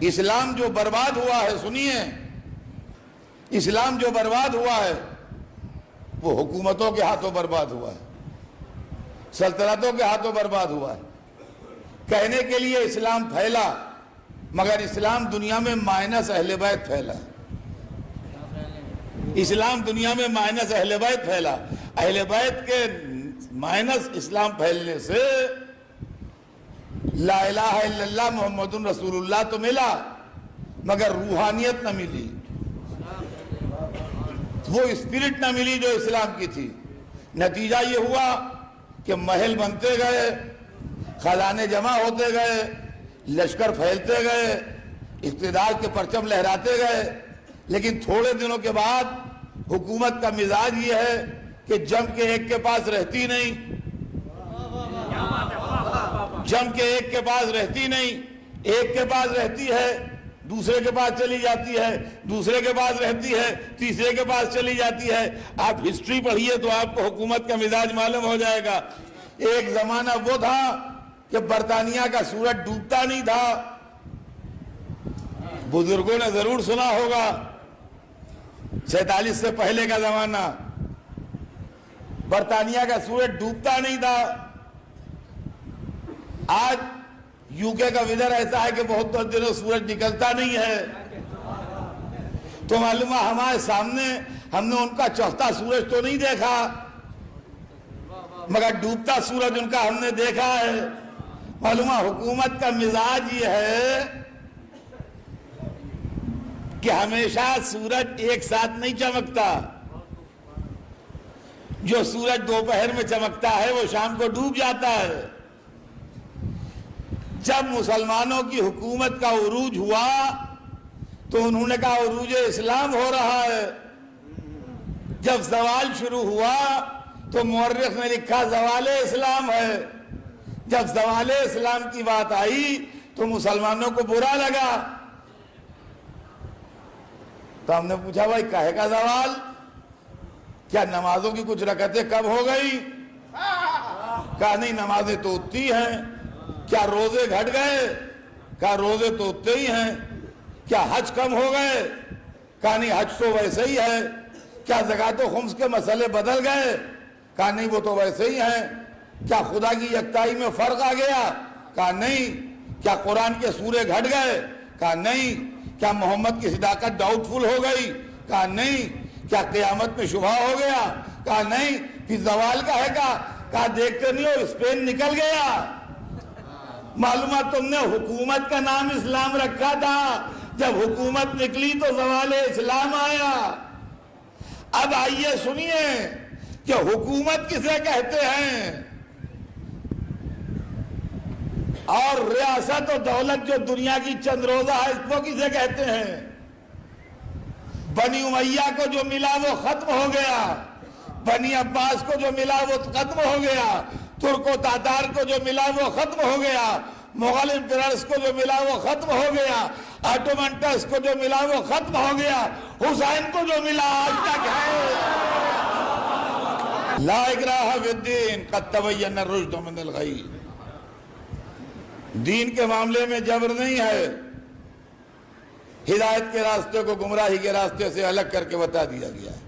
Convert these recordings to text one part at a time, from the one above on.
اسلام جو برباد ہوا ہے، سنیے، اسلام جو برباد ہوا ہے وہ حکومتوں کے ہاتھوں برباد ہوا ہے، سلطنتوں کے ہاتھوں برباد ہوا ہے۔ کہنے کے لیے اسلام پھیلا، مگر اسلام دنیا میں مائنس اہل بیت پھیلا۔ اسلام دنیا میں مائنس اہل بیت پھیلا۔ اہل بیت کے مائنس اسلام پھیلنے سے لا الہ الا اللہ محمد رسول اللہ تو ملا، مگر روحانیت نہ ملی، وہ اسپرٹ نہ ملی جو اسلام کی تھی۔ نتیجہ یہ ہوا کہ محل بنتے گئے، خزانے جمع ہوتے گئے، لشکر پھیلتے گئے، اقتدار کے پرچم لہراتے گئے، لیکن تھوڑے دنوں کے بعد حکومت کا مزاج یہ ہے کہ جم کے ایک کے پاس رہتی نہیں، جم کے ایک کے پاس رہتی نہیں، ایک کے پاس رہتی ہے، دوسرے کے پاس چلی جاتی ہے، دوسرے کے پاس رہتی ہے، تیسرے کے پاس چلی جاتی ہے۔ آپ ہسٹری پڑھیے تو آپ کو حکومت کا مزاج معلوم ہو جائے گا۔ ایک زمانہ وہ تھا کہ برطانیہ کا سورج ڈوبتا نہیں تھا، بزرگوں نے ضرور سنا ہوگا، 47 سے پہلے کا زمانہ، برطانیہ کا سورج ڈوبتا نہیں تھا۔ آج یو کے کا ویدر ایسا ہے کہ بہت دنوں سورج نکلتا نہیں ہے، تو معلوم ہے ہمارے سامنے ہم نے ان کا چوتھا سورج تو نہیں دیکھا، مگر ڈوبتا سورج ان کا ہم نے دیکھا ہے۔ معلوم ہے حکومت کا مزاج یہ ہے کہ ہمیشہ سورج ایک ساتھ نہیں چمکتا، جو سورج دوپہر میں چمکتا ہے وہ شام کو ڈوب جاتا ہے۔ جب مسلمانوں کی حکومت کا عروج ہوا تو انہوں نے کہا عروج اسلام ہو رہا ہے۔ جب زوال شروع ہوا تو مورخ نے لکھا زوال اسلام ہے۔ جب زوال اسلام کی بات آئی تو مسلمانوں کو برا لگا، تو ہم نے پوچھا بھائی کہے کا زوال؟ کیا نمازوں کی کچھ رکعتیں کم ہو گئی؟ کہا نہیں، نمازیں تو اتنی ہیں۔ کیا روزے گھٹ گئے؟ کہا روزے تو اتنے ہی ہیں۔ کیا حج کم ہو گئے؟ کہا نہیں، حج تو ویسے ہی ہے۔ کیا زکوٰۃ و خمس کے مسئلے بدل گئے؟ کہا نہیں، وہ تو ویسے ہی ہیں۔ کیا خدا کی یکتائی میں فرق آ گیا؟ کہا نہیں۔ کیا قرآن کے سورے گھٹ گئے؟ کہا نہیں۔ کیا محمد کی صداقت ڈاؤٹ فل ہو گئی؟ کہا نہیں۔ کیا قیامت میں شبہ ہو گیا؟ کہا نہیں۔ پھر زوال کا ہے کہا دیکھتے نہیں ہو اسپین نکل گیا۔ معلومات تم نے حکومت کا نام اسلام رکھا تھا، جب حکومت نکلی تو زوال اسلام آیا۔ اب آئیے سنیے کہ حکومت کسے کہتے ہیں اور ریاست و دولت جو دنیا کی چند روزہ ہے اس کو کسے کہتے ہیں؟ بنی امیہ کو جو ملا وہ ختم ہو گیا، بنی عباس کو جو ملا وہ ختم ہو گیا، ترک و تاتار کو جو ملا وہ ختم ہو گیا، مغل امپررز کو جو ملا وہ ختم ہو گیا، آٹومنٹس کو جو ملا وہ ختم ہو گیا، حسین کو جو ملا آج تک ہے۔ لا اکراہ فی الدین قد تبین الرشد من الغی۔ دین کے معاملے میں جبر نہیں ہے، ہدایت کے راستے کو گمراہی کے راستے سے الگ کر کے بتا دیا گیا ہے۔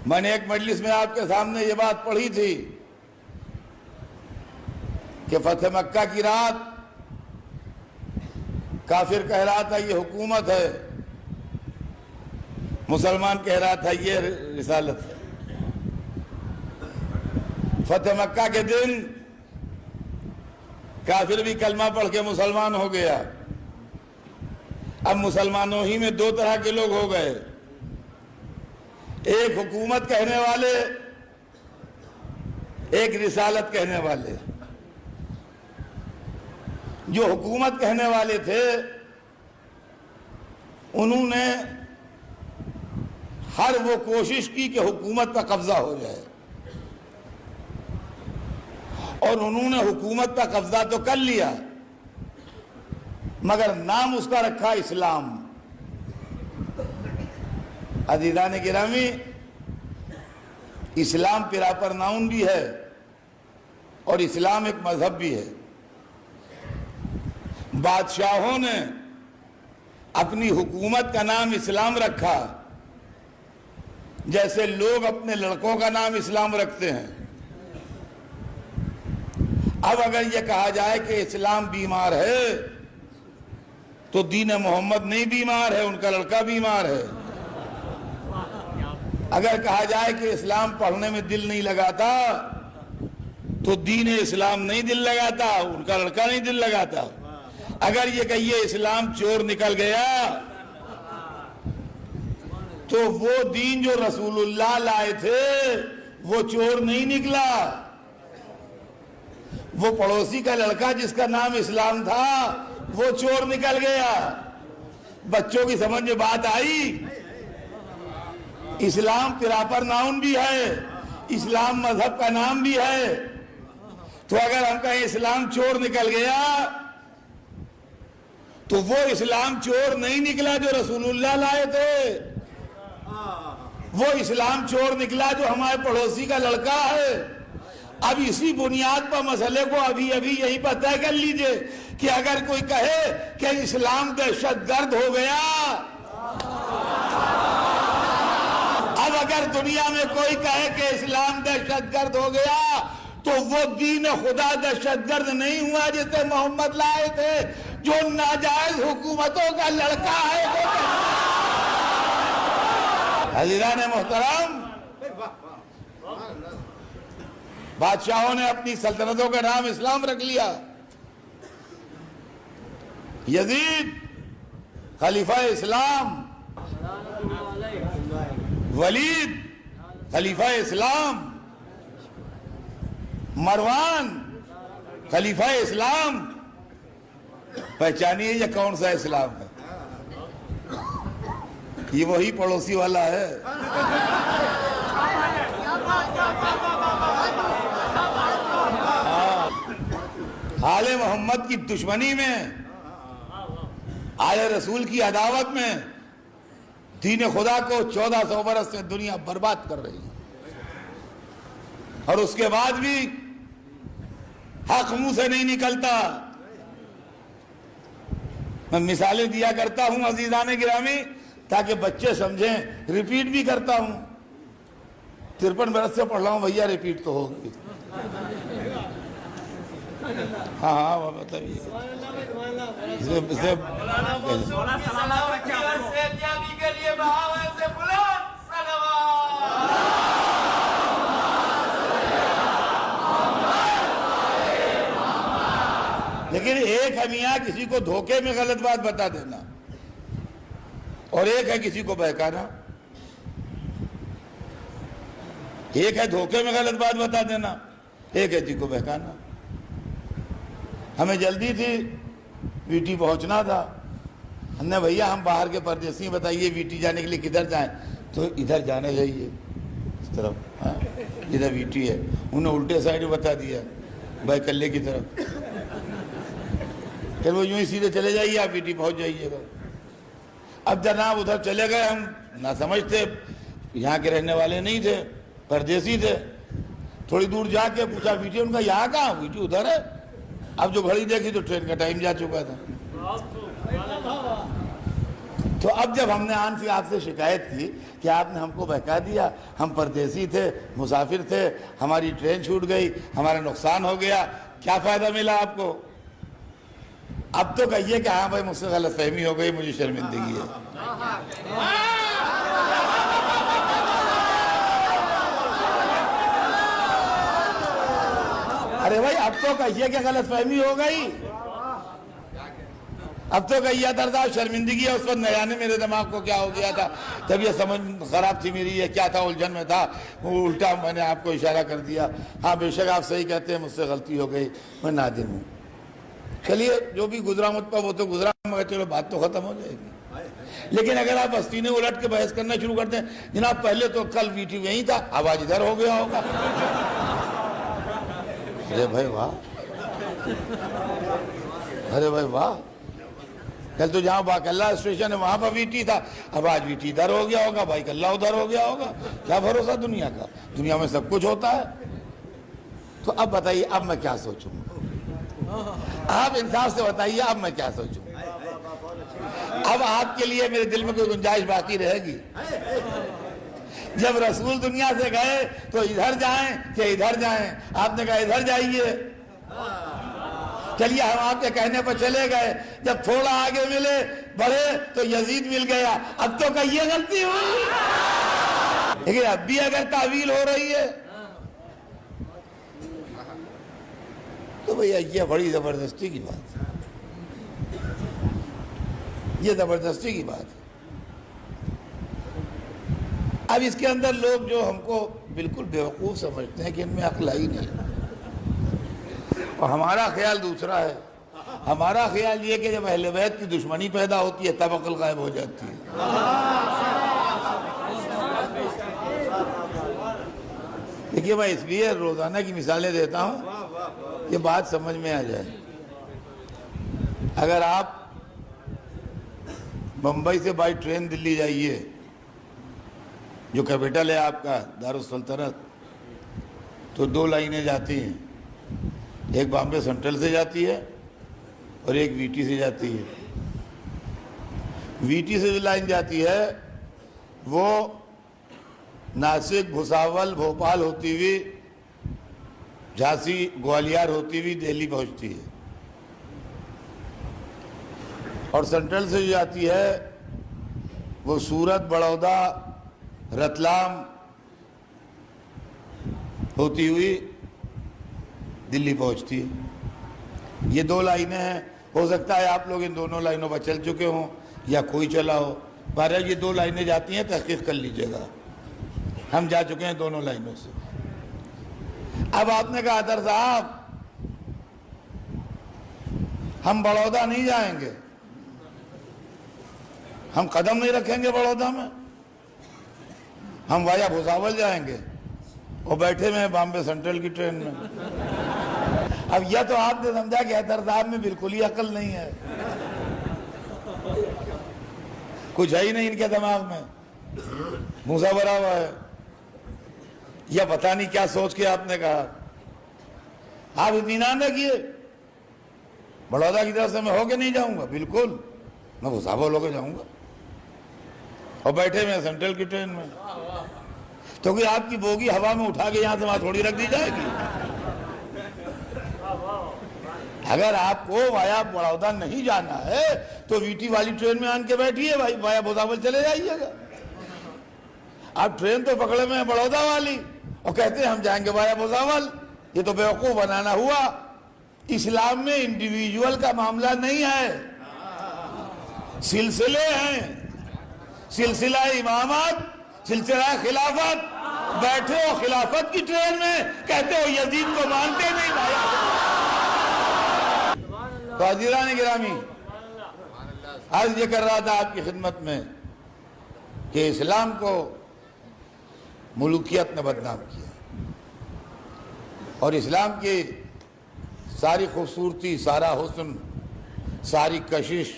میں نے ایک مجلس میں آپ کے سامنے یہ بات پڑھی تھی کہ فتح مکہ کی رات کافر کہہ رہا تھا یہ حکومت ہے، مسلمان کہہ رہا تھا یہ رسالت ہے۔ فتح مکہ کے دن کافر بھی کلمہ پڑھ کے مسلمان ہو گیا۔ اب مسلمانوں ہی میں دو طرح کے لوگ ہو گئے، ایک حکومت کہنے والے، ایک رسالت کہنے والے۔ جو حکومت کہنے والے تھے انہوں نے ہر وہ کوشش کی کہ حکومت کا قبضہ ہو جائے، اور انہوں نے حکومت کا قبضہ تو کر لیا، مگر نام اس کا رکھا اسلام۔ عزیزان گرامی، اسلام پراپر ناؤن بھی ہے اور اسلام ایک مذہب بھی ہے۔ بادشاہوں نے اپنی حکومت کا نام اسلام رکھا، جیسے لوگ اپنے لڑکوں کا نام اسلام رکھتے ہیں۔ اب اگر یہ کہا جائے کہ اسلام بیمار ہے تو دین محمد نہیں بیمار ہے، ان کا لڑکا بیمار ہے۔ اگر کہا جائے کہ اسلام پڑھنے میں دل نہیں لگاتا تو دین اسلام نہیں دل لگاتا، ان کا لڑکا نہیں دل لگاتا۔ اگر یہ کہیے اسلام چور نکل گیا تو وہ دین جو رسول اللہ لائے تھے وہ چور نہیں نکلا، وہ پڑوسی کا لڑکا جس کا نام اسلام تھا وہ چور نکل گیا۔ بچوں کی سمجھ میں بات آئی؟ اسلام پراپر ناؤن بھی ہے، اسلام مذہب کا نام بھی ہے، تو اگر ہم کہیں اسلام چور نکل گیا تو وہ اسلام چور نہیں نکلا جو رسول اللہ لائے تھے، وہ اسلام چور نکلا جو ہمارے پڑوسی کا لڑکا ہے۔ اب اسی بنیاد پر مسئلے کو ابھی یہیں پر طے کر لیجئے کہ اگر کوئی کہے کہ اسلام دہشت گرد ہو گیا، اب اگر دنیا میں کوئی کہے کہ اسلام دہشت گرد ہو گیا تو وہ دین خدا دہشت گرد نہیں ہوا جسے محمد لائے تھے، جو ناجائز حکومتوں کا لڑکا ہے۔ حضران محترم، بادشاہوں نے اپنی سلطنتوں کا نام اسلام رکھ لیا۔ یزید خلیفہ اسلام، ولید خلیفہ اسلام، مروان خلیفہ اسلام۔ پہچانیے یہ کون سا اسلام ہے؟ یہ وہی پڑوسی والا ہے۔ آل محمد کی دشمنی میں، آل رسول کی عداوت میں دین خدا کو 1400 برس سے دنیا برباد کر رہی ہے، اور اس کے بعد بھی حق منہ سے نہیں نکلتا۔ میں مثالیں دیا کرتا ہوں عزیزان گرامی تاکہ بچے سمجھیں، ریپیٹ بھی کرتا ہوں۔ 53 برس سے پڑھ رہا ہوں بھیا، ریپیٹ تو ہوگی۔ ہاں مطلب لیکن ایک ہے میاں کسی کو دھوکے میں غلط بات بتا دینا، اور ایک ہے کسی کو بہکانا۔ ایک ہے دھوکے میں غلط بات بتا دینا، ایک ہے کسی کو بہکانا۔ ہمیں جلدی تھی، ویٹی پہنچنا تھا، ہم نے بھیا ہم باہر کے پردیسی بتائیے ویٹی جانے کے لیے کدھر جائیں؟ تو ادھر جانے چاہیے، اس طرف جدھر ویٹی ہے۔ انہوں نے الٹے سائڈ بتا دیا، بھائی کلے کی طرف، پھر وہ یوں ہی سیدھے چلے جائیے، آپ ویٹی پہنچ جائیے گا۔ اب جناب ادھر چلے گئے، ہم نہ سمجھ تھے، یہاں کے رہنے والے نہیں تھے، پردیسی تھے۔ تھوڑی دور جا کے پوچھا ویٹی، ان کا یہاں کہاں؟ ویٹی ادھر ہے۔ اب جو گھڑی دیکھی تو ٹرین کا ٹائم جا چکا تھا۔ تو اب جب ہم نے آن سے آپ سے شکایت کی کہ آپ نے ہم کو بہکا دیا، ہم پردیسی تھے، مسافر تھے، ہماری ٹرین چھوٹ گئی، ہمارا نقصان ہو گیا، کیا فائدہ ملا آپ کو؟ اب تو کہیے کہ ہاں بھائی مجھ سے غلط فہمی ہو گئی، مجھے شرمندگی ہے۔ ارے بھائی اب تو کہیے کہ غلط فہمی ہو گئی، اب تو کہیے دردا شرمندگی ہے۔ اس وقت نہ جانے میرے دماغ کو کیا ہو گیا تھا، تب یہ سمجھ خراب تھی میری، یہ کیا تھا، الجھن میں تھا، وہ الٹا میں نے آپ کو اشارہ کر دیا۔ ہاں بے شک آپ صحیح کہتے ہیں، مجھ سے غلطی ہو گئی، میں نادم ہوں۔ چلیے جو بھی گزرا مجھ پر وہ تو گزرا، مگر چلو بات تو ختم ہو جائے گی۔ لیکن اگر آپ ہستینے الٹ کے بحث کرنا شروع کرتے ہیں، جناب پہلے تو کل ویٹی یہیں تھا، اب آج ادھر ہو گیا ہوگا۔ ارے بھائی واہ، ارے بھائی واہ، کل تو جہاں باقلہ اسٹیشن ہے وہاں پر ویٹی تھا، اب آج ویٹی ادھر ہو گیا ہوگا، بھائی کلہ ادھر ہو گیا ہوگا۔ کیا بھروسہ دنیا کا، دنیا میں سب کچھ ہوتا ہے۔ تو اب بتائیے اب میں کیا سوچوں؟ آپ انصاف سے بتائیے اب میں کیا سوچوں؟ اب آپ کے لیے میرے دل میں کوئی گنجائش باقی رہے گی؟ جب رسول دنیا سے گئے تو ادھر جائیں کہ ادھر جائیں؟ آپ نے کہا ادھر جائیے۔ چلیے ہم آپ کے کہنے پر چلے گئے، جب تھوڑا آگے ملے بڑھے تو یزید مل گیا، اب تو کہیے غلطی ہوئی۔ لیکن اب بھی اگر تعویل ہو رہی ہے تو بھئی یہ بڑی زبردستی کی بات ہے، یہ زبردستی کی بات ہے۔ اب اس کے اندر لوگ جو ہم کو بالکل بیوقوف سمجھتے ہیں کہ ان میں عقل ہی نہیں، اور ہمارا خیال دوسرا ہے۔ ہمارا خیال یہ کہ جب اہل بیت کی دشمنی پیدا ہوتی ہے تب عقل غائب ہو جاتی ہے۔ دیکھیے میں اس لیے روزانہ کی مثالیں دیتا ہوں کہ بات سمجھ میں آ جائے۔ اگر آپ بمبئی سے بائی ٹرین دلی جائیے، جو کیپٹل ہے آپ کا دارالسلطنت، تو 2 لائنیں جاتی ہیں، ایک بامبے سینٹرل سے جاتی ہے اور ایک وی ٹی سے جاتی ہے۔ وی ٹی سے جو لائن جاتی ہے وہ ناسک، بھساول، بھوپال ہوتی ہوئی، جھانسی، گوالیار ہوتی ہوئی دہلی پہنچتی ہے، اور سینٹرل سے جو جاتی ہے وہ سورت، بڑودہ، رتلام ہوتی ہوئی دلی پہنچتی ہے۔ یہ 2 لائنیں ہیں، ہو سکتا ہے آپ لوگ ان دونوں لائنوں پر چل چکے ہوں یا کوئی چلا ہو، بہرحال یہ 2 لائنیں جاتی ہیں، تحقیق کر لیجئے گا۔ ہم جا چکے ہیں دونوں لائنوں سے۔ اب آپ نے کہا عطر صاحب ہم بڑودہ نہیں جائیں گے، ہم قدم نہیں رکھیں گے بڑودہ میں، ہم وایا بھساول جائیں گے، اور بیٹھے میں بامبے سینٹرل کی ٹرین میں۔ اب یہ تو آپ نے سمجھا کہ عطر صاحب میں بالکل ہی عقل نہیں ہے، کچھ ہے ہی نہیں ان کے دماغ میں، موسا بھرا ہوا ہے، یا پتہ نہیں کیا سوچ کے آپ نے کہا۔ آپ اطمینان رکھیے، بڑودہ کی طرف سے میں ہو کے نہیں جاؤں گا، بالکل میں بھساول ہو کے جاؤں گا، اور بیٹھے میں سینٹرل کی ٹرین میں، تو کہ آپ کی بوگی ہوا میں اٹھا کے یہاں سے وہاں تھوڑی رکھ دی جائے گی۔ اگر آپ کو وایا بڑودہ نہیں جانا ہے تو وی ٹی والی ٹرین میں آن کے بیٹھیے، وایا بھساول چلے جائیے گا۔ آپ ٹرین تو پکڑے میں بڑودہ والی اور کہتے ہیں ہم جائیں گے وایا بھساول، یہ تو بیوقوف بنانا ہوا۔ اسلام میں انڈیویجول کا معاملہ نہیں ہے، سلسلے ہیں، سلسلہ امامت، سلسلہ خلافت۔ بیٹھے ہو خلافت کی ٹرین میں، کہتے ہو یزید کو مانتے نہیں بھائی۔ تو حضران گرامی، آج یہ کر رہا تھا آپ کی خدمت میں کہ اسلام کو ملوکیت نے بدنام کیا، اور اسلام کی ساری خوبصورتی، سارا حسن، ساری کشش،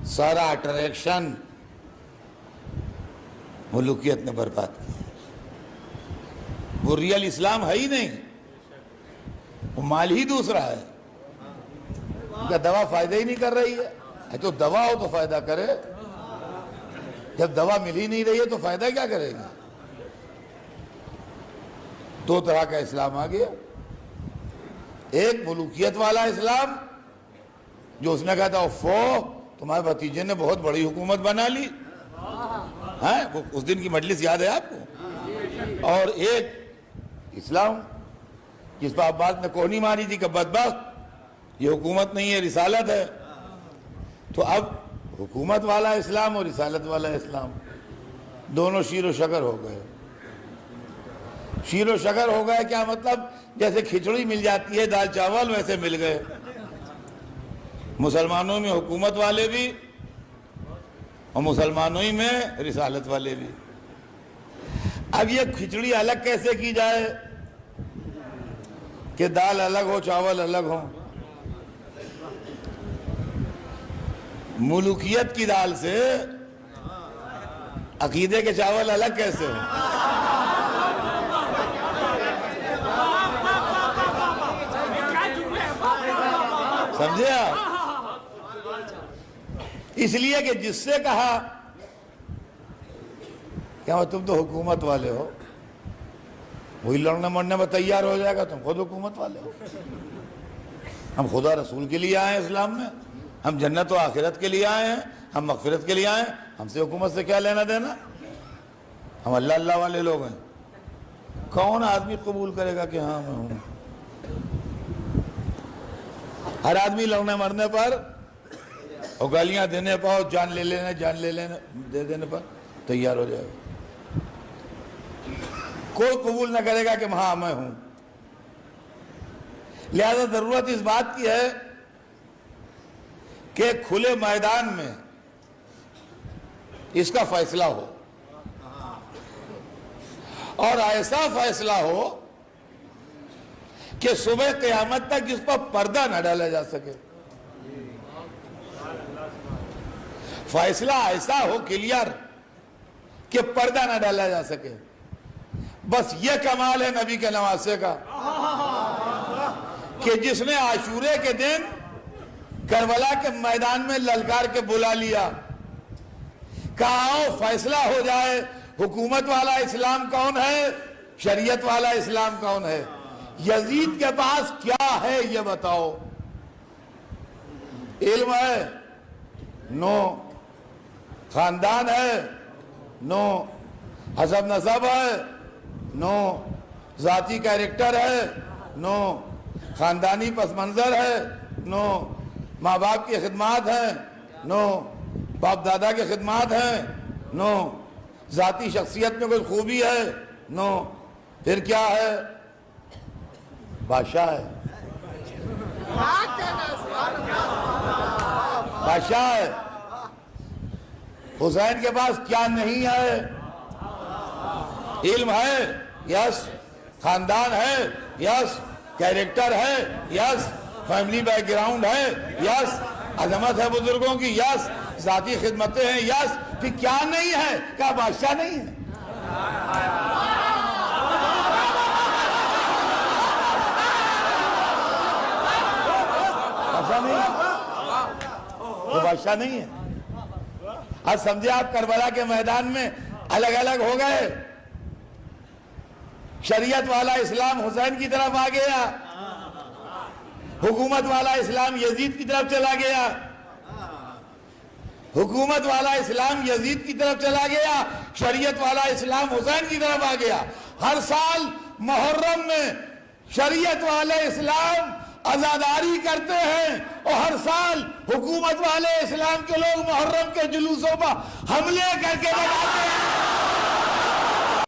سارا اٹریکشن ملوکیت نے برباد کیا۔ وہ ریئل اسلام ہے ہی نہیں، وہ مال ہی دوسرا ہے۔ کیا دوا فائدہ ہی نہیں کر رہی ہے؟ تو دوا ہو تو فائدہ کرے، جب دوا مل ہی نہیں رہی ہے تو فائدہ کیا کرے گی؟ 2 طرح کا اسلام آ گیا، ایک ملوکیت والا اسلام جو اس نے کہا تھا اوفو تمہارے بھتیجے نے بہت بڑی حکومت بنا لی، وہ اس دن کی مجلس یاد ہے آپ کو؟ اور ایک اسلام جس پر عباس نے کوہنی ماری تھی کہ بدبخت یہ حکومت نہیں ہے، رسالت ہے۔ تو اب حکومت والا اسلام اور رسالت والا اسلام دونوں شیر و شکر ہو گئے۔ شیر و شکر ہو گئے کیا مطلب؟ جیسے کھچڑی مل جاتی ہے دال چاول ویسے مل گئے، مسلمانوں میں حکومت والے بھی اور مسلمانوں ہی میں رسالت والے بھی۔ اب یہ کھچڑی الگ کیسے کی جائے کہ دال الگ ہو چاول الگ ہو؟ ملوکیت کی دال سے عقیدے کے چاول الگ کیسے ہو؟ سمجھے آپ؟ اس لیے کہ جس سے کہا کیا تم تو حکومت والے ہو، وہی لڑنے مرنے میں تیار ہو جائے گا، تم خود حکومت والے ہو۔ ہم خدا رسول کے لیے آئے ہیں اسلام میں، ہم جنت و آخرت کے لیے آئے ہیں، ہم مغفرت کے لیے آئے ہیں، ہم سے حکومت سے کیا لینا دینا؟ ہم اللہ اللہ والے لوگ ہیں۔ کون آدمی قبول کرے گا کہ ہاں میں ہوں؟ ہر آدمی لڑنے مرنے پر اور گالیاں دینے پر، جان لے دینے پر تیار ہو جائے گا۔ کوئی قبول نہ کرے گا کہ ہاں میں ہوں۔ لہذا ضرورت اس بات کی ہے کہ کھلے میدان میں اس کا فیصلہ ہو، اور ایسا فیصلہ ہو کہ صبح قیامت تک جس پر پردہ نہ ڈالا جا سکے۔ فیصلہ ایسا ہو کلیئر کہ پردہ نہ ڈالا جا سکے۔ بس یہ کمال ہے نبی کے نواسے کا کہ جس نے عاشورے کے دن کربلا کے میدان میں للکار کے بلا لیا، کہا آؤ فیصلہ ہو جائے، حکومت والا اسلام کون ہے، شریعت والا اسلام کون ہے، یزید کے پاس کیا ہے یہ بتاؤ۔ علم ہے؟ نو۔ خاندان ہے؟ نو۔ حسب نسب ہے؟ نو۔ ذاتی کیریکٹر ہے؟ نو۔ خاندانی پس منظر ہے؟ نو۔ ماں باپ کی خدمات ہیں؟ نو۔ باپ دادا کی خدمات ہیں؟ نو۔ ذاتی شخصیت میں کوئی خوبی ہے؟ نو۔ پھر کیا ہے؟ بادشاہ ہے۔ بادشاہ ہے۔ حسین کے پاس کیا نہیں ہے؟ علم ہے؟ یس۔ خاندان ہے؟ یس۔ کیریکٹر ہے؟ یس۔ فیملی بیک گراؤنڈ ہے؟ یس۔ عظمت ہے بزرگوں کی؟ یس۔ ذاتی خدمتیں ہیں؟ یس۔ پھر کیا نہیں ہے؟ کیا بادشاہ نہیں ہے؟ بادشاہ نہیں ہے؟ وہ بادشاہ نہیں ہے۔ آج سمجھے آپ کربلا کے میدان میں الگ الگ ہو گئے۔ شریعت والا اسلام حسین کی طرف آ گیا، حکومت والا اسلام یزید کی طرف چلا گیا، حکومت والا اسلام یزید کی طرف چلا گیا، شریعت والا اسلام حسین کی طرف آ گیا۔ ہر سال محرم میں شریعت والے اسلام عزاداری کرتے ہیں، اور ہر سال حکومت والے اسلام کے لوگ محرم کے جلوسوں پر حملے کر کے بتاتے ہیں